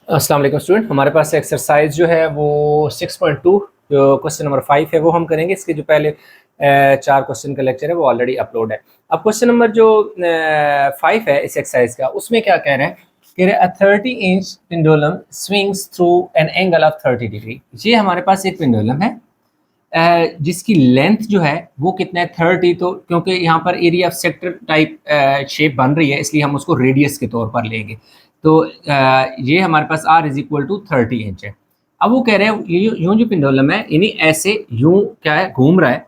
अस्सलाम वालेकुम स्टूडेंट, हमारे पास एक्सरसाइज जो है वो 6.2 जो क्वेश्चन नंबर 5 है वो हम करेंगे। इसके जो पहले 4 क्वेश्चन का लेक्चर है वो ऑलरेडी अपलोड है। अब क्वेश्चन नंबर जो 5 है इस एक्सरसाइज का, उसमें क्या कह रहे हैं कि अ 30 inch pendulum swings through an angle of 30 degree. ये हमारे पास एक पेंडुलम है जिसकी लेंथ जो है वो कितना है 30। तो क्योंकि यहाँ पर area of sector type shape बन रही है, इसलिए हम उसको रेडियस के तौर पर लेंगे। तो ये हमारे पास r is equal to 30 inch है। अब वो कह रहे हैं ये यूं जो पेंडुलम है यानी ऐसे यूं क्या है घूम रहा है।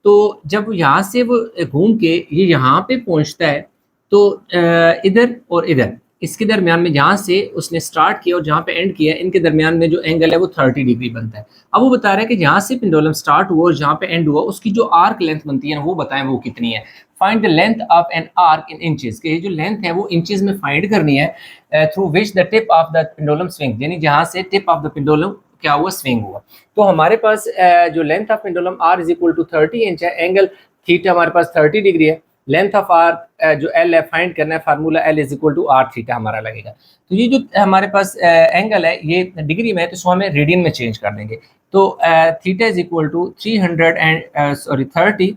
तो जब यहाँ से वो घूम के ये यहाँ पे पहुँचता है तो इधर और इधर इसके दरमियान में जहाँ से उसने स्टार्ट किया और जहाँ पे एंड किया इनके दरमियान में जो एंगल है वो 30 डिग्री बनता है। अब वो बता रहा है कि जहाँ से पेंडुलम स्टार्ट हुआ और जहाँ पे एंड हुआ उसकी जो आर्क लेंथ बनती है ना वो बताएं वो कितनी है। Find the length of an arc in inches, के जो लेंथ है वो इंचेस में फाइंड करनी है through which the tip of the pendulum swing, यानी जहाँ से टिप ऑफ द पेंडुलम क्या हुआ स्विंग हुआ। तो हमारे पास जो length of pendulum R is equal to 30 inch है, एंगल थीटा हमारे पास 30 डिग्री है। लेंथ ऑफ आर जो एल है फाइंड करना है, formula L is equal to R theta हमारा लगेगा। तो ये जो हमारे पास एंगल है ये डिग्री में है तो इसको हमें रेडियन में चेंज कर देंगे। तो theta is equal to 30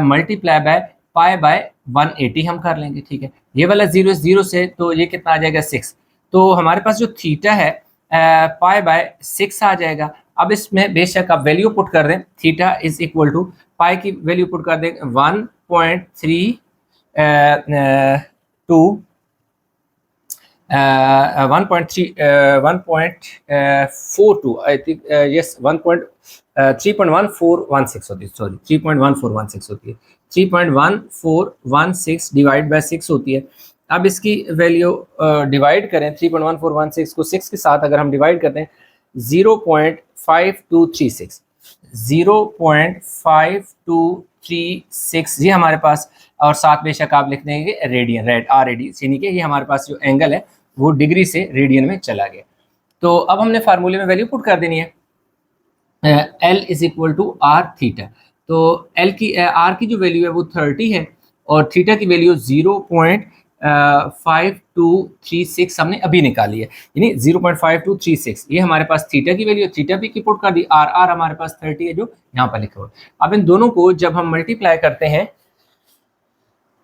multiply by pi by 180 हम कर लेंगे। ठीक है, ये वाला जीरो जीरो से तो ये कितना आ जाएगा 6। तो हमारे पास जो थीटा है पाई बाय 6 आ जाएगा। अब इसमें बेशक आप वैल्यू पुट कर दें, थीटा इज इक्वल टू पाई की वैल्यू पुट कर दें 1.32 1.42 आई थिंक, यस 3.1416 होती है, सॉरी 3.1416 होती है। 3.1416 डिवाइड बाय 6 होती है। अब इसकी वैल्यू डिवाइड करें 3.1416 को 6 के साथ अगर हम डिवाइड करते हैं 0.5236 0.5236 ये हमारे पास, और साथ बेशक आप लिख देंगे रेडियन, रेड आर रेडी, यानी कि ये हमारे पास जो एंगल है वो डिग्री से रेडियन में चला गया। तो अब हमने फार्मूले में वैल्यू पुट कर देनी है L is equal to R theta. तो एल की आर की जो वैल्यू है वो 30 है और थीटा की वैल्यू 0.5236 हमने अभी निकाली है, यानी 0.5236 ये हमारे पास थीटा की वैल्यू, थीटा भी की पुट कर दी, आर आर हमारे पास 30 है जो यहाँ पर लिखा हुआ है। अब इन दोनों को जब हम मल्टीप्लाई करते हैं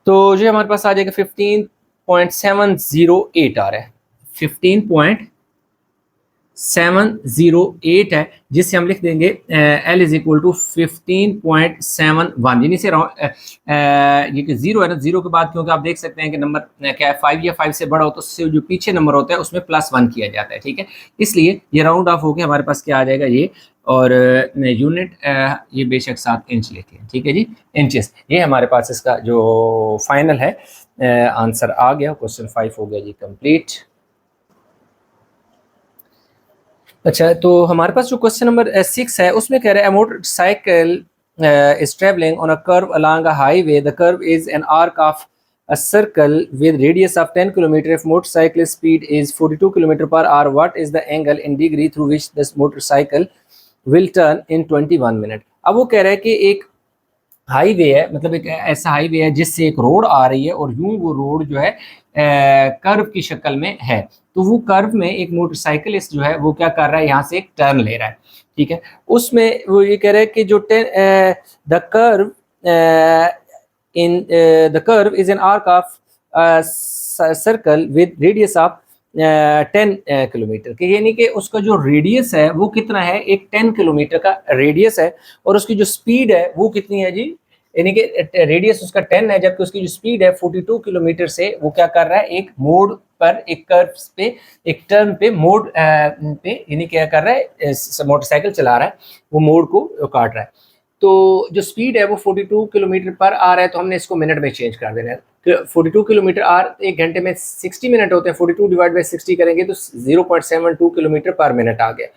तो जो हमारे पास आ जाएगा 15.708 आ रहा है, 15.708 है, जिससे हम लिख देंगे एल इज इक्वल टू 15.71, यानी से ये जीरो है ना, जीरो के बाद क्योंकि आप देख सकते हैं कि नंबर क्या है 5 या 5 से बड़ा हो तो उससे जो पीछे नंबर होता है उसमें +1 किया जाता है। ठीक है, इसलिए ये राउंड ऑफ होकर हमारे पास क्या आ जाएगा ये, और यूनिट ये बेशक 7 इंच लेती है। ठीक है जी, इंचेस। ये हमारे पास इसका जो फाइनल है आंसर आ गया। क्वेश्चन 5 हो गया जी कंप्लीट। अच्छा, तो हमारे पास जो क्वेश्चन नंबर 6 है उसमें कह रहा है motorcycle is travelling on a curve along a highway, the curve is an arc of a circle with radius of 10 km. If motorcycle speed is 42 km per hour, what is the angle in degree through which this motorcycle will turn in 21 minutes? अब वो कह रहा है कि एक highway है, मतलब एक ऐसा हाईवे है जिससे एक रोड आ रही है और यूं वो रोड जो है कर्व की शक्ल में है। तो वो कर्व में एक मोटरसाइकिलिस्ट जो है वो क्या कर रहा है, यहाँ से एक टर्न ले रहा है। ठीक है, उसमें वो ये कह रहा है कि जो the curve in the curve is an arc of circle with radius of 10 kilometre के, यानी कि उसका जो रेडियस है वो कितना है, एक 10 किलोमीटर का रेडियस है और उसकी जो स्पीड है वो कितनी है जी, यानी कि रेडियस उसका 10 है जबकि उसकी जो स्पीड है 42 किलोमीटर से वो क्या कर रहा है, एक मोड पर, एक कर्व पे, एक टर्न पे, मोड पे, यानी क्या कर रहा है, मोटरसाइकिल चला रहा है, वो मोड को काट रहा है। तो जो स्पीड है वो 42 किलोमीटर पर आ रहा है, तो हमने इसको मिनट में चेंज कर देना है। 42 किलोमीटर आर एक घंटे में 60 मिनट होते हैं, 42 डिवाइड बाई 60 करेंगे तो 0.72 किलोमीटर पर मिनट आ गया।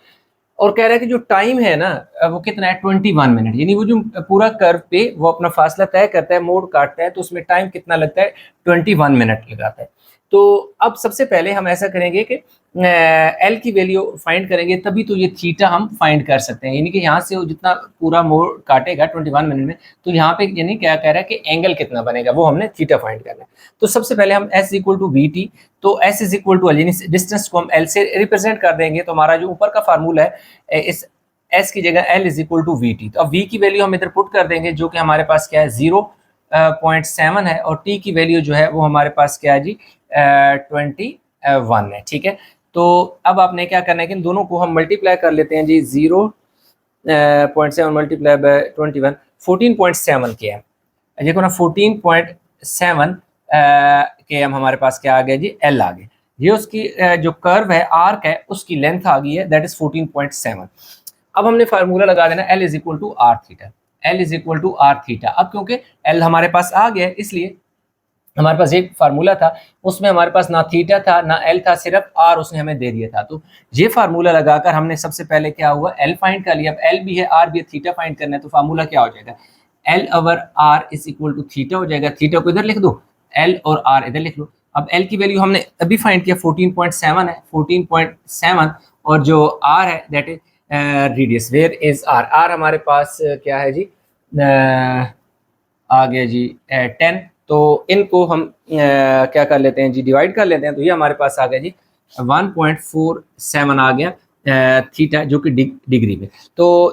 और कह रहा है कि जो टाइम है ना वो कितना है 21 मिनट, यानी वो जो पूरा कर्व पे वो अपना फासला तय करता है, मोड़ काटता है, तो उसमें टाइम कितना लगता है 21 मिनट लगाता है। तो अब सबसे पहले हम ऐसा करेंगे कि एल की वैल्यू फाइंड करेंगे, तभी तो ये थीटा हम फाइंड कर सकते हैं। यानी कि यहाँ से वो जितना पूरा मोड़ काटेगा 21 मिनट में, तो यहाँ पे यानी क्या कह रहा है कि एंगल कितना बनेगा, वो हमने थीटा फाइंड करना है। तो सबसे पहले हम S equal to V T, तो S is equal to L, यानी डिस्टेंस को हम एल से रिप्रेजेंट कर देंगे। तो हमारा जो ऊपर का फार्मूला है, इस एस की जगह L is equal to V T. तो अब वी की वैल्यू हम इधर पुट कर देंगे, जो कि हमारे पास क्या है 0.7 है, और टी की वैल्यू जो है वो हमारे पास क्या है जी 21 है। ठीक है, तो अब आपने क्या करना है कि इन दोनों को हम मल्टीप्लाई कर लेते हैं जी। 0.7 मल्टीप्लाई बाय 21, 14.7 के एम। देखो ना 14.7 के एम हमारे पास क्या आ गया जी, एल आ गया। ये उसकी जो कर्व है, आर्क है, उसकी लेंथ आ गई है, दैट इज 14.7। अब हमने फार्मूला लगा देना L is equal to R theta, L is equal to R theta. अब क्योंकि एल हमारे पास आ गया, इसलिए हमारे पास एक फार्मूला था, उसमें हमारे पास ना थीटा था ना एल था, सिर्फ आर उसने हमें दे दिया था। तो ये फार्मूला लगाकर हमने सबसे पहले क्या हुआ, एल फाइंड कर लिया। अब एल भी है, आर भी है, थीटा फाइंड करना है, तो फार्मूला क्या हो जाएगा, L over R is equal to theta हो जाएगा। थीटा को इधर लिख दो, एल और आर इधर लिख लो। अब एल की वैल्यू हमने अभी फाइंड किया 14.7 है, 14.7, और जो आर है that is radius. Where is R, R हमारे पास क्या है जी, आ गया जी 10। तो इनको हम क्या कर लेते हैं जी, डिवाइड कर लेते हैं। तो ये हमारे पास आ गया जी 1.47 आ गया थीटा, जो कि डिग्री में। तो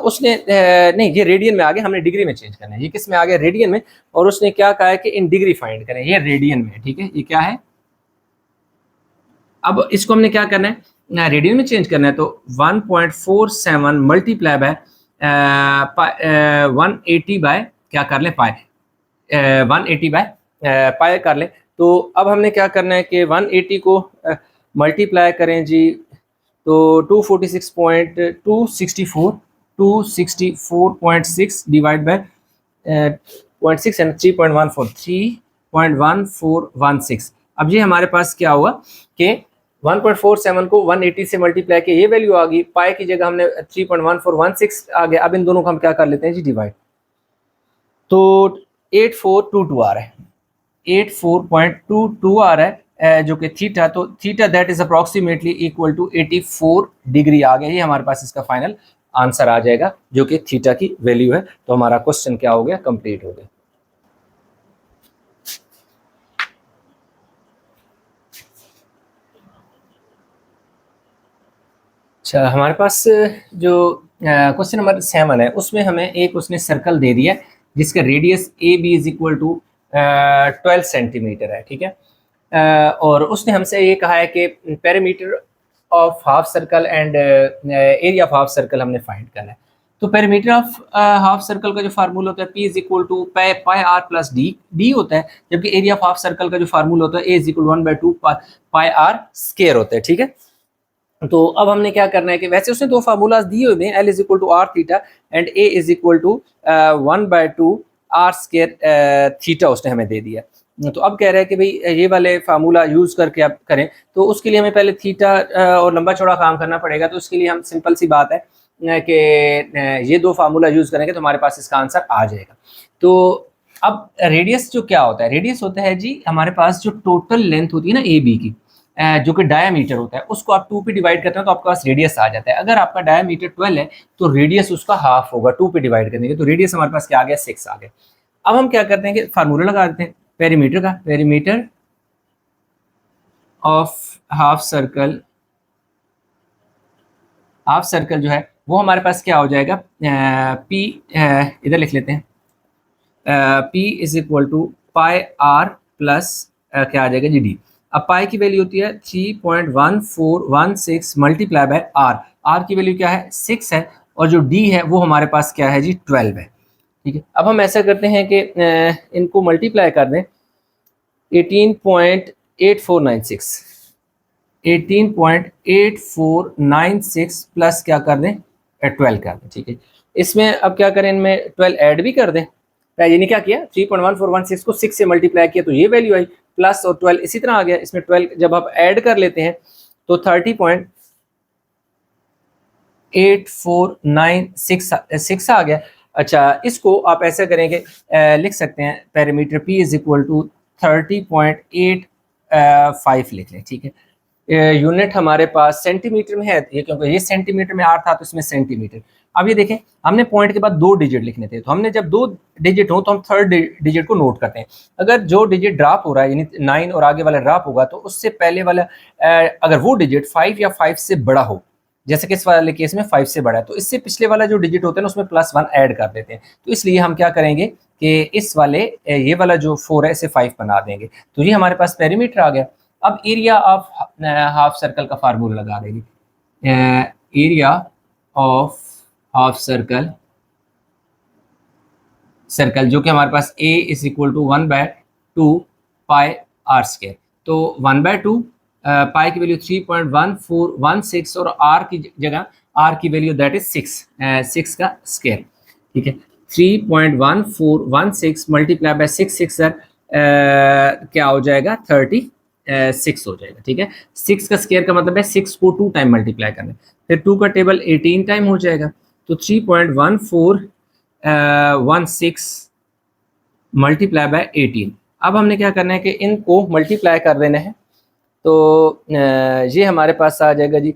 उसने नहीं, ये रेडियन में आ गया, हमने डिग्री में चेंज करना है। ये किस में आ गया, रेडियन में। और उसने क्या कहा है कि इन डिग्री फाइंड करें, ये रेडियन में। ठीक है, ये क्या है, अब इसको हमने क्या करना है, रेडियन में चेंज करना है। तो 1.47 मल्टीप्लाई बाय 180 बाय क्या कर लें, पाई, 180 बाय पाई कर लें। तो अब हमने क्या करना है कि 180 को मल्टीप्लाई करें जी, तो 264.6 डिवाइड बाय 0.6 एंड 3.14 अब ये हमारे पास क्या हुआ कि 1.47 को 180 से मल्टीप्लाई किया, ये वैल्यू आ गई। पाई की जगह हमने 3.1416 आ गया। अब इन दोनों को हम क्या कर लेते हैं जी, डिवाइड। तो 8422 आ रहा है, 84.22 आ रहा है, जो कि थीटा। तो theta that is approximately equal to 84 degree आ गया। ये हमारे पास इसका फाइनल आंसर आ जाएगा, जो कि थीटा की वैल्यू है। तो हमारा क्वेश्चन क्या हो गया, कंप्लीट हो गया। अच्छा, हमारे पास जो क्वेश्चन नंबर 7 है, उसमें हमें एक उसने सर्कल दे दिया जिसका radius A B is equal to 12 centimetre है। ठीक है, और उसने हमसे ये कहा है कि perimeter of half circle and area of half circle हमने फाइंड करना है। तो पेरीमीटर ऑफ हाफ सर्कल का जो फार्मूला होता है, P is equal to pi R plus D होता है, जबकि एरिया ऑफ हाफ सर्कल का जो फार्मूला होता है, A is equal 1/2 pi R square होता है। ठीक है, तो अब हमने क्या करना है कि वैसे उसने दो फार्मूलाज दिए हुए हैं, L is equal to R theta and A is equal to 1/2 R square theta उसने हमें दे दिया। तो अब कह रहे हैं कि भाई ये वाले फार्मूला यूज करके आप करें, तो उसके लिए हमें पहले थीटा और लंबा चौड़ा काम करना पड़ेगा। तो उसके लिए हम सिंपल सी बात है कि ये दो फार्मूला यूज करेंगे तो हमारे पास इसका आंसर आ जाएगा। तो अब रेडियस जो क्या होता है, रेडियस होता है जी हमारे पास जो टोटल लेंथ होती है ना ए बी की, जो कि डायामीटर होता है, उसको आप 2 पे डिवाइड करते हैं तो आपके पास रेडियस आ जाता है। अगर आपका डायामीटर 12 है तो रेडियस उसका हाफ होगा 2 पे डिवाइड करने के, तो रेडियस हमारे पास क्या आ गया, 6 आ गया। अब हम क्या करते हैं कि फार्मूला लगा देते हैं पेरीमीटर का, perimeter of half circle, half circle जो है वो हमारे पास क्या हो जाएगा, पी इधर लिख लेते हैं, P is equal to pi R plus क्या आ जाएगा जी डी। अब पाई की वैल्यू होती है 3.1416 मल्टीप्लाई बाय आर, आर की वैल्यू क्या है 6 है, और जो डी है वो हमारे पास क्या है जी 12 है। ठीक है, अब हम ऐसा करते हैं कि इनको मल्टीप्लाई कर दें 18.8496, 18.8496 प्लस क्या कर दें 12 कर दें। ठीक है, इसमें अब क्या करें, इनमें 12 ऐड भी कर दें। यानी क्या किया, 3.1416 को 6 से मल्टीप्लाई किया तो ये वैल्यू आई, प्लस और 12 इसी तरह आ गया। इसमें 12 जब आप ऐड कर लेते हैं तो 30.8496 आ गया। अच्छा, इसको आप ऐसा करेंगे, लिख सकते हैं perimeter P is equal to 30.8 5 लिख लें, ठीक है। यूनिट हमारे पास सेंटीमीटर में है, ये क्योंकि ये सेंटीमीटर में आर था तो इसमें सेंटीमीटर। अब ये देखें, हमने पॉइंट के बाद 2 डिजिट लिखने थे, तो हमने जब 2 डिजिट हो तो हम थर्ड डिजिट को नोट करते हैं। अगर जो डिजिट ड्रॉप हो रहा है यानी 9 और आगे वाला ड्रॉप होगा तो उससे पहले वाला अगर वो डिजिट 5 या 5 से बड़ा हो, जैसे कि इस वाले केस में 5 से बड़ा है, तो इससे पिछले वाला जो डिजिट होता है ना उसमें +1 ऐड कर देते हैं। तो इसलिए हम क्या करेंगे कि इस वाले ये वाला जो 4 है इसे 5 बना देंगे। तो ये हमारे पास पेरीमीटर आ गया। अब एरिया ऑफ हाफ सर्कल का फार्मूला लगा देंगे। एरिया ऑफ हाफ सर्कल जो कि हमारे पास a is equal to 1/2 pi R square. तो 1/2 पाई की वैल्यू 3.1416 और r की जगह r की वैल्यू दैट इज 6 का स्क्वायर, ठीक है। 3.1416 मल्टीप्लाई बाय 6 सर क्या हो जाएगा 36 हो जाएगा, ठीक है। 6 का स्क्वायर का मतलब है 6 को 2 टाइम मल्टीप्लाई करना है, फिर 2 का टेबल 18 टाइम हो जाएगा, तो 3.1416 मल्टीप्लाई बाय 18। अब हमने क्या करना है कि इनको मल्टीप्लाई कर देना है, तो ये हमारे पास आ जाएगा जी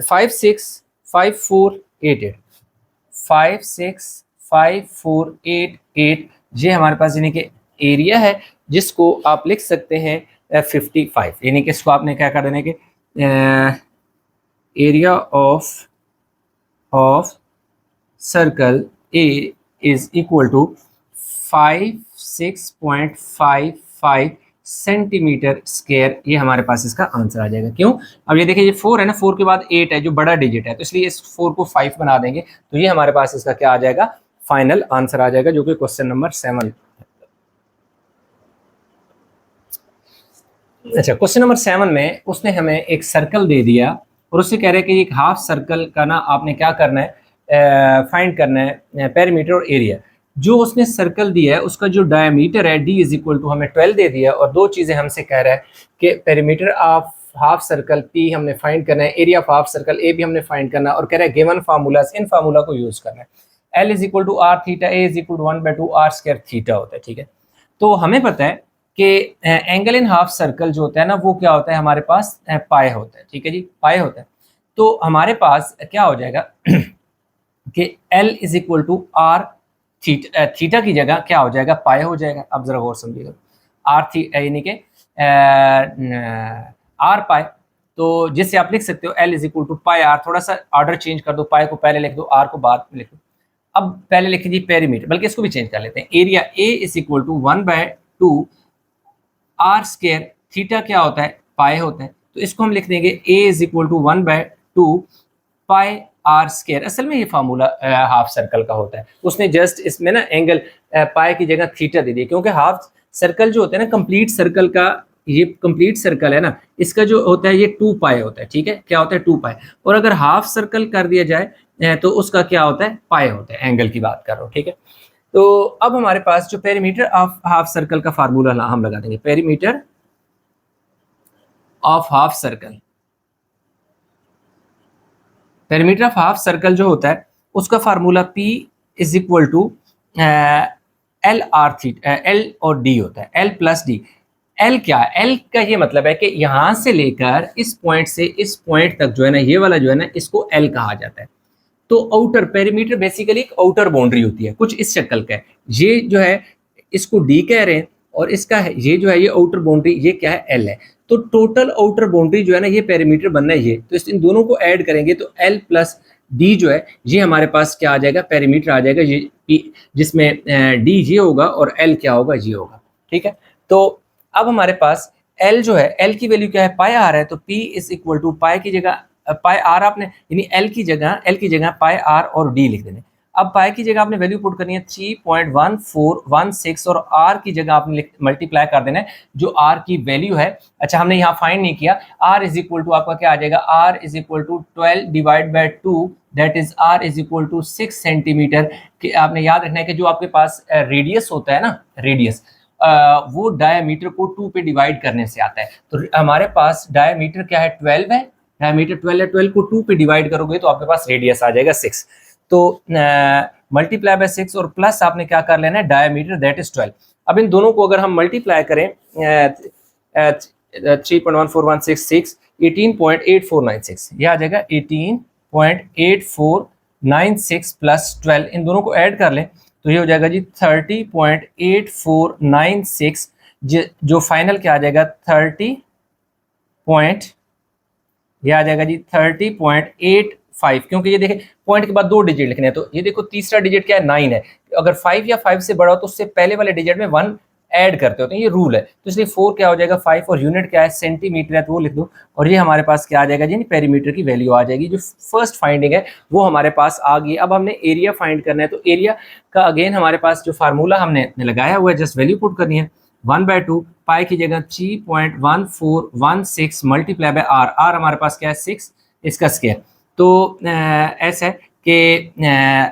565488 565488। ये हमारे पास यानी कि एरिया है जिसको आप लिख सकते हैं 55, यानी कि इसको आपने क्या कर देना है कि area of circle A is equal to 56.55 centimetre square. ये हमारे पास इसका आंसर आ जाएगा। क्यों? अब ये देखिए ये 4 है ना, 4 के बाद 8 है जो बड़ा डिजिट है, तो इसलिए इस 4 को 5 बना देंगे, तो ये हमारे पास इसका क्या आ जाएगा फाइनल आंसर आ जाएगा, जो कि क्वेश्चन नंबर 7। अच्छा, क्वेश्चन नंबर 7 में उसने हमें एक सर्कल दे दिया और उससे कह रहे हैं कि एक हाफ सर्कल का ना आपने क्या करना है, फाइंड करना है पेरीमीटर और एरिया। जो उसने सर्कल दिया है उसका जो डायमीटर है d इज इक्वल टू हमें 12 दे दिया, और 2 चीज़ें हमसे कह रहा है कि perimeter of half circle p हमने फाइंड करना है, area of half circle a भी हमने फाइंड करना है, और कह रहा है गिवन फार्मूलाज, इन फार्मूला को यूज़ करना है। l is equal to R theta, a is equal to 1/2 r square theta होता है, ठीक है। तो हमें पता है कि एंगल इन हाफ सर्कल जो होता है ना वो क्या होता है हमारे पास पाई होता है, ठीक है जी, पाई होता है। तो हमारे पास क्या हो जाएगा कि L is equal to R theta की जगह क्या हो जाएगा पाई हो जाएगा। अब जरा गौर समझिएगा, आर थीटा यानी कि आर पाई, तो जिससे आप लिख सकते हो L is equal to pi R. थोड़ा सा ऑर्डर चेंज कर दो, पाई को पहले लिख दो, आर को बाद में लिख दो। अब पहले लिख दीजिए पेरीमीटर, बल्कि इसको भी चेंज कर लेते हैं। Area A is equal to 1/2 R square, theta क्या होता है पाई होता है, तो इसको हम लिख देंगे a is equal to 1/2 pi R square. असल में ये फार्मूला हाफ सर्कल का होता है, उसने जस्ट इसमें ना एंगल पाई की जगह थीटा दे दिया, क्योंकि हाफ सर्कल जो होता है ना कंप्लीट सर्कल का, ये कंप्लीट सर्कल है ना, इसका जो होता है ये 2 पाई होता है, ठीक है, क्या होता है 2 पाई। और अगर हाफ सर्कल कर दिया जाए तो उसका क्या होता है पाई होता है, एंगल की बात कर रहा हूँ, ठीक है। तो अब हमारे पास जो पेरीमीटर ऑफ हाफ सर्कल का फार्मूला हम लगा देंगे, perimeter of half circle, perimeter of half circle जो होता है उसका formula P is equal to L R theta, L और डी होता है, एल प्लस डी। एल क्या है? एल का ये मतलब है कि यहां से लेकर इस पॉइंट से इस पॉइंट तक जो है ना, ये वाला जो है ना, इसको एल कहा जाता है। तो आउटर पेरीमीटर बेसिकली एक आउटर बाउंड्री होती है, कुछ इस शक्ल का है। ये जो है इसको डी कह रहे हैं, और इसका है ये जो है ये आउटर बाउंड्री, ये क्या है एल है। तो टोटल आउटर बाउंड्री जो है ना ये पेरीमीटर बनना है ये, तो इन दोनों को ऐड करेंगे तो एल प्लस डी जो है ये हमारे पास क्या आ जाएगा, पेरीमीटर आ जाएगा ये, जिसमें डी ये होगा और एल क्या होगा, ये होगा, ठीक है। तो अब हमारे पास एल जो है, एल की वैल्यू क्या है पाई आर है, तो पी इज इक्वल टू पाई की जगह पाई आर आपने यानी एल की जगह पाई आर और डी लिख देने। अब पाई की जगह आपने वैल्यू पुट करनी है 3.1416 और आर की जगह आपने मल्टीप्लाई कर देना है जो आर की वैल्यू है। अच्छा, हमने यहाँ फाइंड नहीं किया, आर इज इक्वल टू आपका क्या आ जाएगा, R is equal to 12 divide by 2, that is R is equal to 6 centimetre. आपने याद रखना है कि जो आपके पास रेडियस होता है ना, रेडियस वो डायमीटर को 2 पे डिवाइड करने से आता है। तो हमारे पास डायमीटर क्या है 12 है, डायमीटर 12 है, 12 को 2 पे डिवाइड करोगे तो आपके पास रेडियस आ जाएगा 6। तो मल्टीप्लाई बाय 6 और प्लस आपने क्या कर लेना है डायमीटर दैट इज 12। अब इन दोनों को अगर हम मल्टीप्लाई करें 3.1416 18.8496, ये आ जाएगा 18.8496 प्लस 12, इन दोनों को ऐड कर लें तो ये हो जाएगा जी 30.8496, जो फाइनल क्या आ जाएगा 30 पॉइंट, ये आ जाएगा जी 30.85, क्योंकि ये देखें पॉइंट के बाद 2 डिजिट लिखने हैं, तो ये देखो तीसरा डिजिट क्या है 9 है, अगर 5 या 5 से बड़ा हो तो उससे पहले वाले डिजिट में 1 ऐड करते होते हैं, ये रूल है। तो इसलिए 4 क्या हो जाएगा 5, और यूनिट क्या है सेंटीमीटर है तो वो लिख दो, और ये हमारे पास क्या आ जाएगा जी पेरीमीटर की वैल्यू आ जाएगी। जो फर्स्ट फाइंडिंग है वो हमारे पास आ गई। अब हमने एरिया फाइंड करना है, तो एरिया का अगेन हमारे पास जो फार्मूला हमने लगाया हुआ है, जस्ट वैल्यू पुट करनी है 1/2 पाई की जगह 3.1416 मल्टीप्लाई बाय आर, आर हमारे पास क्या है 6, इसका स्क्वायर। तो ऐसा है कि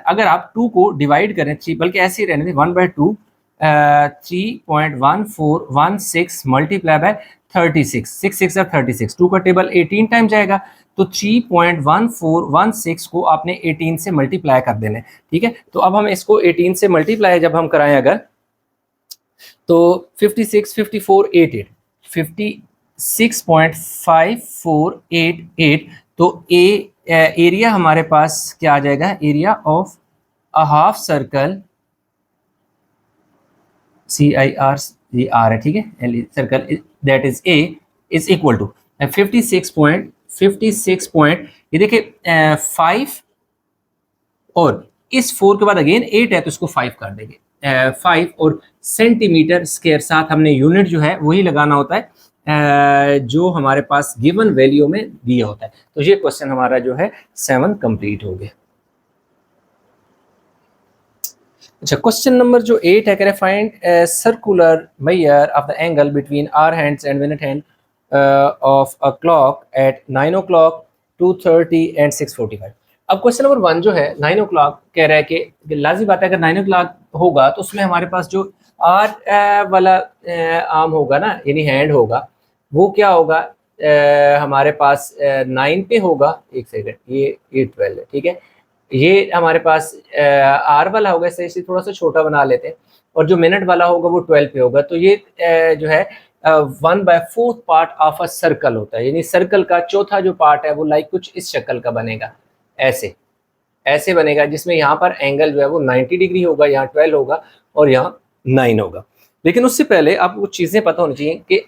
अगर आप 2 को डिवाइड करें 3, बल्कि ऐसे ही रहने दें 1/2 3.1416 मल्टीप्लाई बाय 36, 6 6 36, 2 का टेबल 18 टाइम जाएगा, तो 3.1416 को आपने 18 से मल्टीप्लाई कर देना है, ठीक है। तो अब हम इसको 18 से मल्टीप्लाई जब हम कराएं अगर, तो 56 54 88 56.5488, तो एरिया हमारे पास क्या आ जाएगा, area of a half circle, CIR, ये आर है, ठीक है, circle that is A is equal to 56 ये देखिए 5, और इस 4 के बाद अगेन 8 है तो इसको 5 कर देंगे 5, और सेंटीमीटर स्क्वायर, साथ हमने यूनिट जो है वही लगाना होता है जो हमारे पास गिवन वैल्यू में दिया होता है। तो ये क्वेश्चन हमारा जो है 7 कंप्लीट हो गया। अच्छा, क्वेश्चन नंबर जो 8 है, कह रहे find circular measure of the angle between hour hands and minute hand of a clock at 9 o'clock 2:30 and 6:45। अब क्वेश्चन नंबर 1 जो है 9 o'clock कह रहा है कि लाजी बात है, अगर 9 o'clock होगा तो उसमें हमारे पास जो आर वाला आर्म होगा ना, यानी हैंड होगा, वो क्या होगा हमारे पास 9 पे होगा, एक सेकंड, ये 12 है, ठीक है, ये हमारे पास आर वाला होगा, इसे थोड़ा सा छोटा बना लेते हैं, और जो मिनट वाला होगा वो 12 पे होगा। तो ये जो है 1/4 पार्ट ऑफ अ सर्कल होता है, यानी सर्कल का चौथा जो पार्ट है वो लाइक कुछ इस शक्ल का बनेगा, ऐसे ऐसे बनेगा, जिसमें यहाँ पर एंगल जो है वो 90 डिग्री होगा, यहाँ 12 होगा और यहाँ 9 होगा। लेकिन उससे पहले आपको कुछ चीज़ें पता होनी चाहिए कि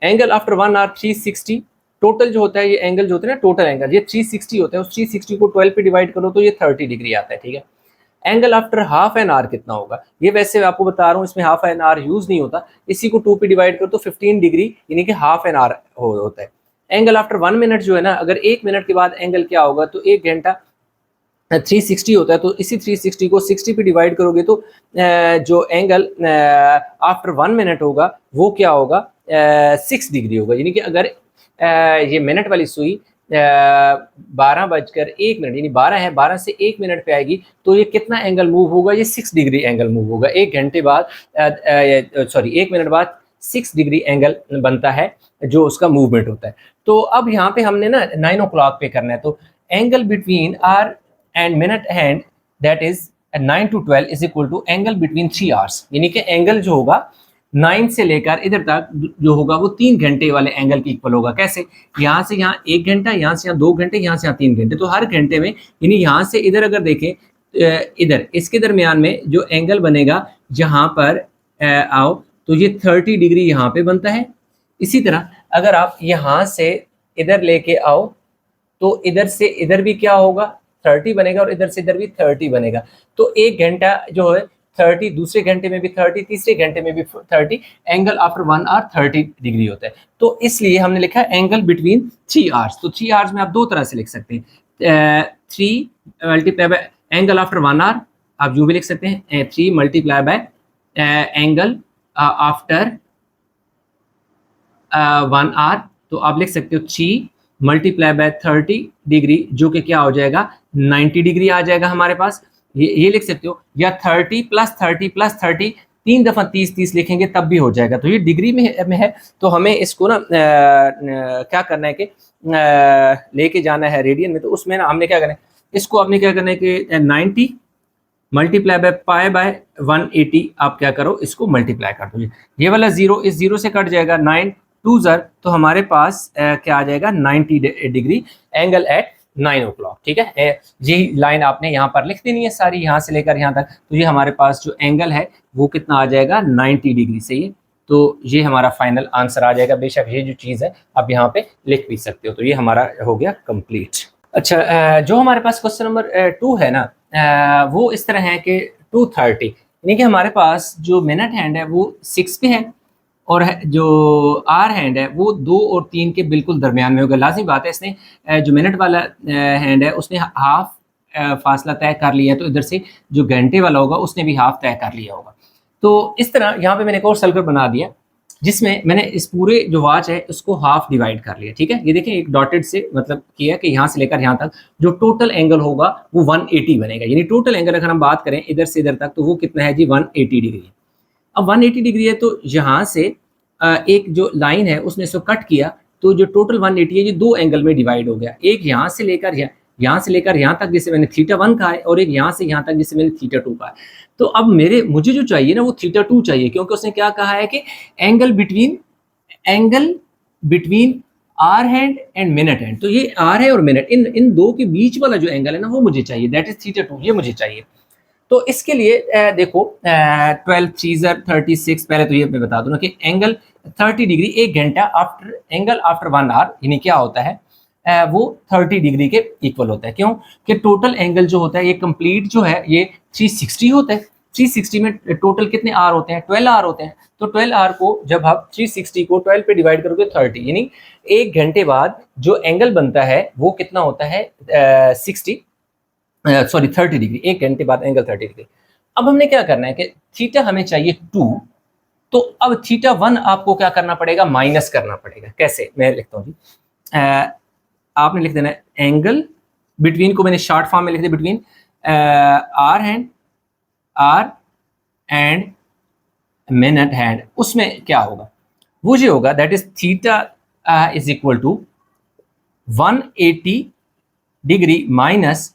एंगल आफ्टर 1 आवर 360, टोटल जो होता है ये एंगल जो होता है ना, टोटल एंगल ये 360 होता है, उस 360 को 12 पे डिवाइड करो तो ये 30 डिग्री आता है, ठीक है। Angle after half an hour कितना होगा, ये वैसे आपको बता रहा हूँ, इसमें हाफ एन आवर यूज नहीं होता, इसी को 2 पे डिवाइड करो तो 15 डिग्री यानी कि हाफ एन आवर होता है। एंगल आफ्टर 1 मिनट जो है ना, अगर 1 मिनट के बाद एंगल क्या होगा, तो 1 घंटा 360 होता है, तो इसी 360 को 60 पे डिवाइड करोगे तो जो एंगल आफ्टर 1 मिनट होगा वो क्या होगा 6 डिग्री होगा, यानी कि अगर ये मिनट वाली सुई 12:01 यानी 12 है, 12 से 1 मिनट पे आएगी तो ये कितना एंगल मूव होगा, ये 6 डिग्री एंगल मूव होगा। 1 घंटे बाद 1 मिनट बाद 6 डिग्री एंगल बनता है जो उसका मूवमेंट होता है। तो अब यहाँ पे हमने ना 9 o'clock पे करना है, तो angle between hour and minute hand that is 9 to 12 is equal to angle between 3 hours, यानी कि एंगल जो होगा 9 से लेकर इधर तक जो होगा वो 3 घंटे वाले एंगल की इक्वल होगा। कैसे, यहाँ से यहाँ 1 घंटा, यहाँ से यहाँ 2 घंटे, यहाँ से यहाँ 3 घंटे, तो हर घंटे में, यानी यहाँ से इधर अगर देखें इधर इसके दरमियान में जो एंगल बनेगा जहाँ पर आओ तो ये 30 डिग्री यहाँ पे बनता है। इसी तरह अगर आप यहाँ से इधर लेके आओ तो इधर से इधर भी क्या होगा 30 बनेगा, और इधर से इधर भी 30 बनेगा। तो 1 घंटा जो है 30, दूसरे घंटे में भी 30, तीसरे घंटे में भी 30, एंगल आफ्टर 1 आवर 30 डिग्री होता है। तो इसलिए हमने लिखा एंगल बिटवीन 3 आवर्स। तो 3 आवर्स में आप दो तरह से लिख सकते हैं, 3 multiply by angle after 1 hour, आप जो भी लिख सकते हैं 3 multiply by angle after 1 hour, तो आप लिख सकते हो 3 मल्टीप्लाई बाय 30 डिग्री, जो कि क्या हो जाएगा 90 डिग्री आ जाएगा हमारे पास। ये लिख सकते हो, या 30 प्लस 30 प्लस 30, 3 दफ़ा 30 30 लिखेंगे तब भी हो जाएगा। तो ये डिग्री में है, तो हमें इसको ना क्या करना है कि लेके जाना है रेडियन में, तो उसमें ना हमने क्या करना है, इसको आपने क्या करना है कि 90 मल्टीप्लाई बाय पाई बाय 180, आप क्या करो इसको मल्टीप्लाई कर दो, ये वाला 0 इस 0 से कट जाएगा, 9 2 ज़र, तो हमारे पास क्या आ जाएगा 90 डिग्री एंगल एट 9 o'clock। ठीक है, ये लाइन आपने यहाँ पर लिख देनी है सारी, यहाँ से लेकर यहाँ तक। तो ये हमारे पास जो एंगल है वो कितना आ जाएगा 90 डिग्री से ये। तो ये हमारा फाइनल आंसर आ जाएगा। बेशक ये जो चीज़ है आप यहाँ पे लिख भी सकते हो। तो ये हमारा हो गया कंप्लीट। अच्छा, जो हमारे पास क्वेश्चन नंबर 2 है ना, वो इस तरह है कि 2:30, यानी कि हमारे पास जो मिनट हैंड है वो 6 पे है और जो आर हैंड है वो 2 और 3 के बिल्कुल दरमियान में होगा। लाजमी बात है, इसने जो मिनट वाला हैंड है उसने हाफ फासला तय कर लिया है, तो इधर से जो घंटे वाला होगा उसने भी हाफ तय कर लिया होगा। तो इस तरह यहाँ पे मैंने एक और सर्कल बना दिया जिसमें मैंने इस पूरे जो वॉच है उसको हाफ डिवाइड कर लिया। ठीक है, ये देखें एक डॉटेड से मतलब किया कि यहाँ से लेकर यहाँ तक जो टोटल एंगल होगा वो 180 बनेगा। यानी टोटल एंगल अगर हम बात करें इधर से इधर तक तो वो कितना है जी 180 डिग्री। अब 180 डिग्री है तो यहाँ से एक जो लाइन है उसने इसको कट किया, तो जो टोटल 180 है ये दो एंगल में डिवाइड हो गया। एक यहाँ से लेकर यहाँ से लेकर यहाँ तक जिसे मैंने θ1 कहा है, और एक यहाँ से यहाँ तक जिसे मैंने θ2 कहा है। तो अब मुझे जो चाहिए ना वो θ2 चाहिए, क्योंकि उसने क्या कहा है कि angle between hour hand and minute hand. तो ये आर है और मिनट, इन दो के बीच वाला जो एंगल है ना वो मुझे चाहिए, दैट इज θ2, ये मुझे चाहिए। तो इसके लिए देखो 12 3 36, पहले तो ये मैं बता दूं ना कि एंगल 30 डिग्री 1 घंटा आफ्टर 1 आवर, यानी क्या होता है वो 30 डिग्री के इक्वल होता है। क्यों कि टोटल एंगल जो होता है ये कंप्लीट जो है ये 360 होता है। 360 में टोटल कितने आर होते हैं 12 आर होते हैं। तो 12 आर को जब आप 360 को 12 पे डिवाइड करोगे 30, यानी 1 घंटे बाद जो एंगल बनता है वो कितना होता है 30 डिग्री। 1 घंटे बाद एंगल 30 डिग्री। अब हमने क्या करना है कि थीटा हमें चाहिए 2, तो अब θ1 आपको क्या करना पड़ेगा माइनस करना पड़ेगा। कैसे, मैं लिखता हूँ जी, आपने लिख देना एंगल बिटवीन को मैंने शॉर्ट फॉर्म में लिख दिया, between hour and minute hand. उसमें क्या होगा वो ये होगा that is theta is equal to 180 degree minus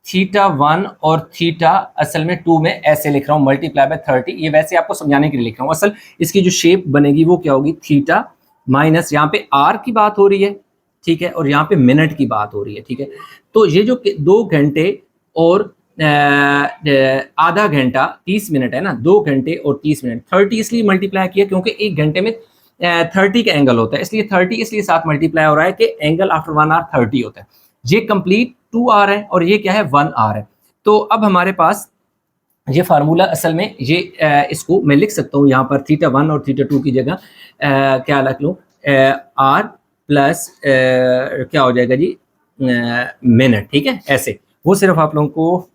θ1, और थीटा असल में 2 में ऐसे लिख रहा हूँ मल्टीप्लाई बाय 30। ये वैसे आपको समझाने के लिए लिख रहा हूँ, असल इसकी जो शेप बनेगी वो क्या होगी थीटा माइनस, यहाँ पे आर की बात हो रही है ठीक है, और यहाँ पे मिनट की बात हो रही है ठीक है। तो ये जो 2 घंटे और आधा घंटा 30 मिनट है ना, 2 घंटे और 30 मिनट, 30 इसलिए मल्टीप्लाई किया क्योंकि 1 घंटे में 30 का एंगल होता है, इसलिए 30 इसलिए साथ मल्टीप्लाई हो रहा है कि एंगल आफ्टर 1 आवर 30 होता है। ये कंप्लीट 2 आर है और ये क्या है 1 आर है। तो अब हमारे पास ये फार्मूला असल में ये इसको मैं लिख सकता हूँ यहाँ पर θ1 और θ2 की जगह क्या रख लूँ आर प्लस क्या हो जाएगा जी मिनट। ठीक है, ऐसे वो सिर्फ आप लोगों को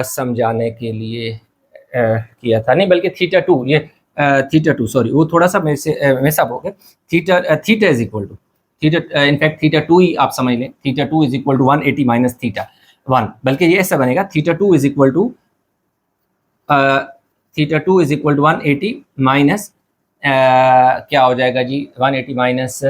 समझाने के लिए किया था, नहीं बल्कि θ2 ये θ2 सॉरी वो थोड़ा सा मेरे से मिसअप हो गया। Theta is equal to in fact θ2 ही आप समझ लें, θ2 इज इक्वल टू 180 माइनस θ1, बल्कि ये ऐसा बनेगा θ2 इज इक्वल टू 180 माइनस क्या हो जाएगा जी 180 माइनस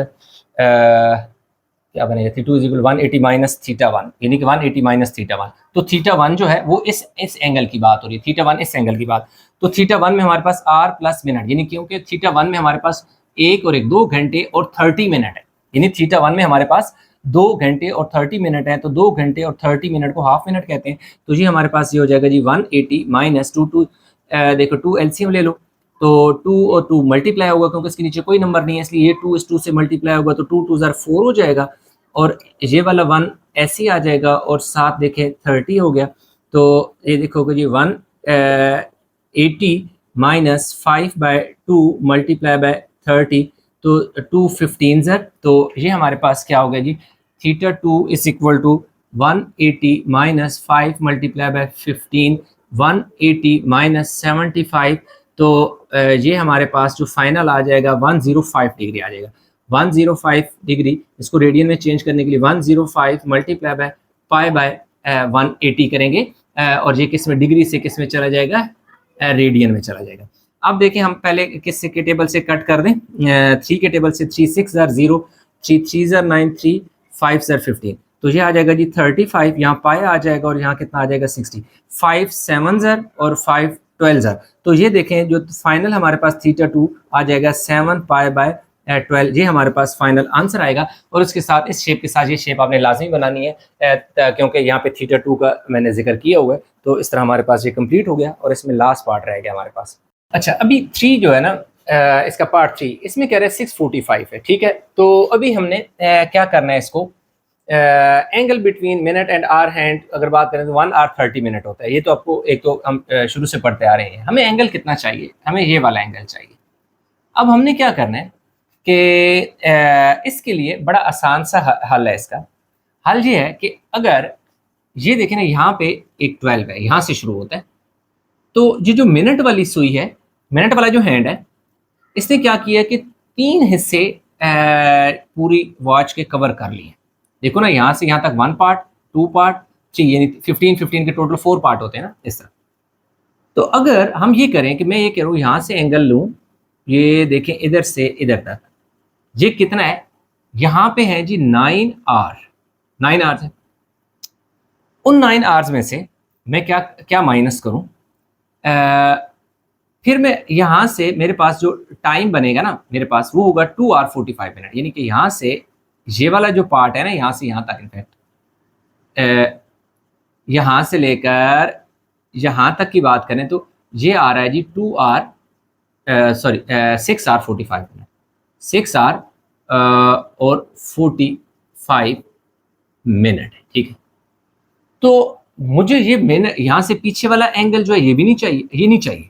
क्या बनेगा θ2 इज इक्वल 180 माइनस θ1, यानी कि 180 माइनस θ1। तो θ1 जो है वो इस एंगल की बात हो रही है, θ1 इस एंगल की बात। तो θ1 में हमारे पास आर प्लस मिनट, यानी क्योंकि θ1 में हमारे पास 1 और 1 2 घंटे और 30 मिनट है, यानी θ1 में हमारे पास 2 घंटे और 30 मिनट है। तो 2 घंटे और 30 मिनट को हाफ मिनट कहते हैं। तो ये हमारे पास ये हो जाएगा जी 180 माइनस 2 देखो 2 एलसीएम ले लो, तो 2 और 2 मल्टीप्लाई होगा क्योंकि इसके नीचे कोई नंबर नहीं है, इसलिए ये 2 इस 2 से मल्टीप्लाई होगा तो 2 2 4 हो जाएगा, और ये वाला 1 ऐसे ही आ जाएगा, और साथ देखें 30 हो गया। तो ये देखोगे जी 180 माइनस 5/2 मल्टीप्लाई बाय 30, तो 2 15 तो ये हमारे पास क्या हो गया जी θ2 is equal to 180 minus 5 multiply by 15, 180 minus 75। तो ये हमारे पास जो फाइनल आ जाएगा 105 डिग्री आ जाएगा। 105 डिग्री, इसको रेडियन में चेंज करने के लिए 105 मल्टीप्लाई बाय पाई बाय 180 करेंगे, और ये किस में डिग्री से किस में चला जाएगा रेडियन में चला जाएगा। अब देखें हम पहले किस के टेबल से कट कर दें, 3 के टेबल से 3 6 0, 3 3 9 3 5 15, तो ये आ जाएगा जी 35, यहाँ पाया आ जाएगा और यहाँ कितना आ जाएगा 60, 5 7 और 5 12। तो ये देखें जो फाइनल हमारे पास θ2 आ जाएगा 7 पाई बाय 12, ये हमारे पास फाइनल आंसर आएगा। और उसके साथ इस शेप के साथ ये शेप आपने लाजमी बनानी है, क्योंकि यहाँ पे θ2 का मैंने जिक्र किया हुआ है। तो इस तरह हमारे पास ये कंप्लीट हो गया और इसमें लास्ट पार्ट रह गया हमारे पास। अच्छा, अभी 3 जो है ना, इसका पार्ट 3, इसमें कह रहे हैं 645 है, ठीक है। तो अभी हमने क्या करना है इसको, angle between minute and hour hand अगर बात करें तो 1 आवर 30 मिनट होता है। ये तो आपको एक तो हम शुरू से पढ़ते आ रहे हैं। हमें एंगल कितना चाहिए, हमें ये वाला एंगल चाहिए। अब हमने क्या करना है कि इसके लिए बड़ा आसान सा हल है। इसका हल ये है कि अगर ये देखें ना, यहाँ पे एक 12 है, यहाँ से शुरू होता है। तो ये जो मिनट वाली सुई है, मिनट वाला जो हैंड है, इसने क्या किया कि 3 हिस्से पूरी वॉच के कवर कर लिए। देखो ना, यहाँ से यहाँ तक 1 पार्ट, 2 पार्ट, 3, यानी 15 के टोटल 4 पार्ट होते हैं ना, इस तरह। तो अगर हम ये करें कि मैं ये कह रहा हूँ यहाँ से एंगल लूँ, ये देखें इधर से इधर तक, ये कितना है, यहाँ पे है जी 9 आवर, 9 आवर्स है। उन 9 आवर्स में से मैं क्या क्या माइनस करूँ, फिर मैं यहाँ से मेरे पास जो टाइम बनेगा ना मेरे पास, वो होगा 2 आवर 45 मिनट। यानी कि यहाँ से ये वाला जो पार्ट है ना, यहाँ से यहाँ तक, इनफैक्ट यहाँ से लेकर यहाँ तक की बात करें तो ये आ रहा है जी 6 आवर 45 मिनट, 6 आवर और 45 मिनट है, ठीक है। तो मुझे ये मिनट यहाँ से पीछे वाला एंगल जो है ये भी नहीं चाहिए, ये नहीं चाहिए।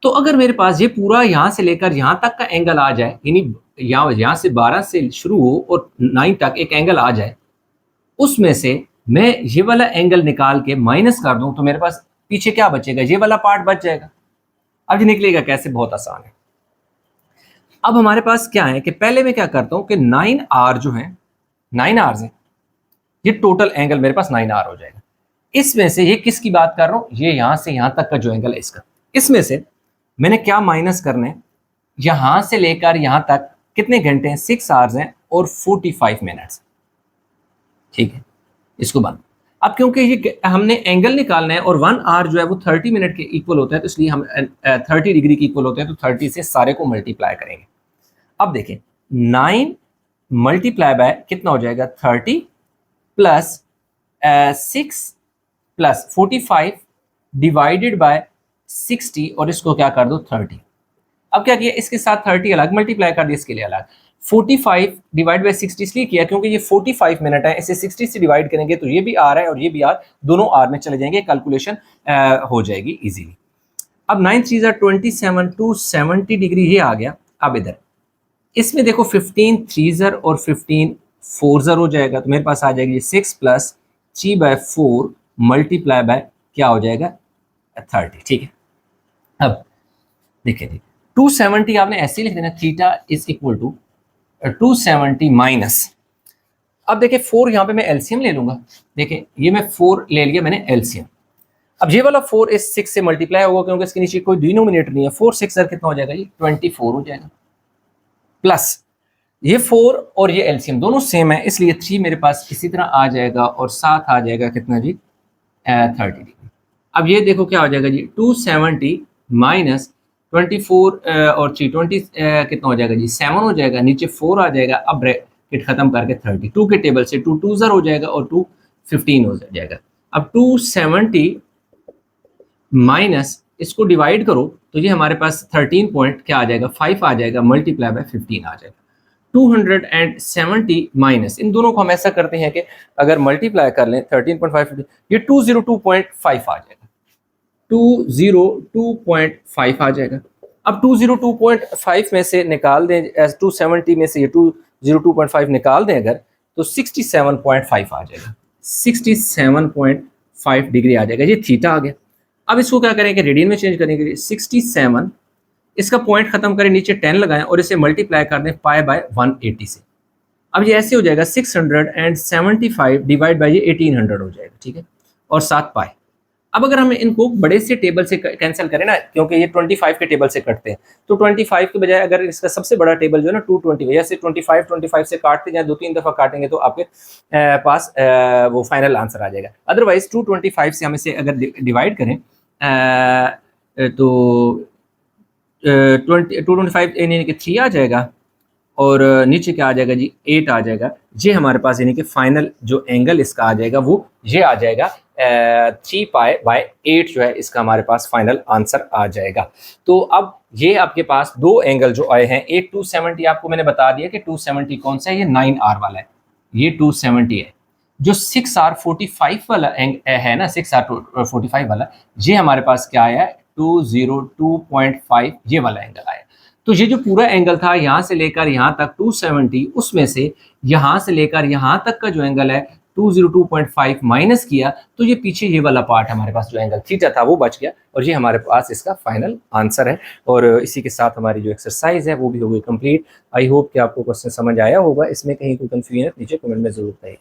तो अगर मेरे पास ये पूरा यहाँ से लेकर यहाँ तक का एंगल आ जाए, यानी यहाँ से 12 से शुरू हो और 9 तक एक एंगल आ जाए, उसमें से मैं ये वाला एंगल निकाल के माइनस कर दूं, तो मेरे पास पीछे क्या बचेगा, ये वाला पार्ट बच जाएगा। अब ये निकलेगा कैसे, बहुत आसान है। अब हमारे पास क्या है कि पहले मैं क्या करता हूं कि 9 आवर जो है, 9 आवर्स है, ये टोटल एंगल मेरे पास 9 आवर हो जाएगा। इसमें से ये किसकी बात कर रहा हूं, ये यहां से यहां तक का जो एंगल है इसका, इसमें से मैंने क्या माइनस करना है, यहां से लेकर यहां तक कितने घंटे हैं, 6 आवर्स हैं और 45 मिनट्स, ठीक है। इसको बंद। अब क्योंकि ये हमने एंगल निकालना है और 1 आवर जो है वो 30 मिनट के इक्वल होता है, तो इसलिए हम 30 डिग्री के इक्वल होते हैं, तो 30 से सारे को मल्टीप्लाई करेंगे। अब देखें 9 मल्टीप्लाई बाय कितना हो जाएगा, 30 प्लस 6 प्लस 45 डिवाइडेड बाय 60, और इसको क्या कर दो 30। अब क्या किया, इसके साथ 30 अलग मल्टीप्लाई कर दिया, इसके लिए अलग। 45 डिवाइड बाय 60 इसलिए किया क्योंकि ये 45 मिनट है, इसे 60 से डिवाइड करेंगे तो ये भी आर है और ये भी आर, दोनों आर में चले जाएंगे, कैलकुलेशन हो जाएगी इजीली। अब 9 3 27, 270 डिग्री ये आ गया। अब इधर इसमें देखो 15 3 और 15 4 हो जाएगा, तो मेरे पास आ जाएगी 6 प्लस 3/4 मल्टीप्लाई बाय क्या हो जाएगा 30, ठीक है। अब देखिए 270 आपने ऐसे ही लिख देना, theta is equal to 270 minus, अब देखिए 4 यहाँ पे मैं एलसीएम ले लूंगा। देखिए ये मैं 4 ले लिया मैंने एलसीएम। अब ये वाला 4 इस 6 से मल्टीप्लाई होगा क्योंकि इसके नीचे कोई डिनोमिनेटर नहीं है। 4 6 सर कितना हो जाएगा, ये 24 हो जाएगा, प्लस ये 4 और ये एलसीएम दोनों सेम है, इसलिए 3 मेरे पास इसी तरह आ जाएगा और साथ आ जाएगा कितना जी 30 डिग्री। अब ये देखो क्या हो जाएगा जी 270 माइनस 24 और 3 20 कितना हो जाएगा जी 7 हो जाएगा, नीचे 4 आ जाएगा। अब ब्रैकेट खत्म करके 32 के टेबल से 2 2 हो जाएगा और 2 15 हो जाएगा। अब 270 माइनस इसको डिवाइड करो तो ये हमारे पास 13 पॉइंट क्या आ जाएगा 5 आ जाएगा, मल्टीप्लाई बाय 15 आ जाएगा। 270 माइनस, इन दोनों को हम ऐसा करते हैं कि अगर मल्टीप्लाई कर लें 13.5, ये 202.5 आ जाएगा, 202.5 आ जाएगा। अब 202.5 में से निकाल दें, 270 में से ये 202.5 निकाल दें अगर, तो 67.5 आ जाएगा, 67.5 डिग्री आ जाएगा। ये थीटा आ गया। अब इसको क्या करेंगे, रेडियन में चेंज करेंगे। 67 इसका पॉइंट खत्म करें, नीचे 10 लगाएं और इसे मल्टीप्लाई कर दें पाई बाय 180 से। अब ये ऐसे हो जाएगा 675 डिवाइड बाय ये 1800 हो जाएगा, ठीक है, और 7 पाई। अब अगर हम इनको बड़े से टेबल से कैंसिल करें ना, क्योंकि ये 25 के टेबल से कटते हैं, तो 25 के बजाय अगर इसका सबसे बड़ा टेबल जो है ना 220, जैसे 25 से काटते जाए, 2-3 दफ़ा काटेंगे तो आपके पास वो फाइनल आंसर आ जाएगा। अदरवाइज 225 से हम इसे अगर डिवाइड करें तो 225 यानी कि 3 आ जाएगा और नीचे क्या आ जाएगा जी 8 आ जाएगा। ये हमारे पास यानी कि फाइनल जो एंगल इसका आ जाएगा वो ये आ जाएगा 3π/8 जो है इसका हमारे पास फाइनल आंसर आ जाएगा। तो अब ये आपके पास दो एंगल जो आए हैं, एक 270 आपको मैंने बता दिया कि 270 कौन सा है, ये 9R वाला है, ये 270 है। जो 6R45 वाला है ना, 6R45 वाला, ये हमारे पास क्या आया है 202.5, ये वाला एंगल आया। तो ये जो पूरा एंगल था यहाँ से लेकर यहाँ तक 270, उसमें से यहाँ से लेकर यहाँ तक का जो एंगल है 202.5 माइनस किया, तो ये पीछे ये वाला पार्ट हमारे पास जो एंगल थीटा था वो बच गया, और ये हमारे पास इसका फाइनल आंसर है। और इसी के साथ हमारी जो एक्सरसाइज है वो भी हो गई कंप्लीट। आई होप कि आपको क्वेश्चन समझ आया होगा। इसमें कहीं कोई कंफ्यूजन है नीचे कमेंट में जरूर बताइए।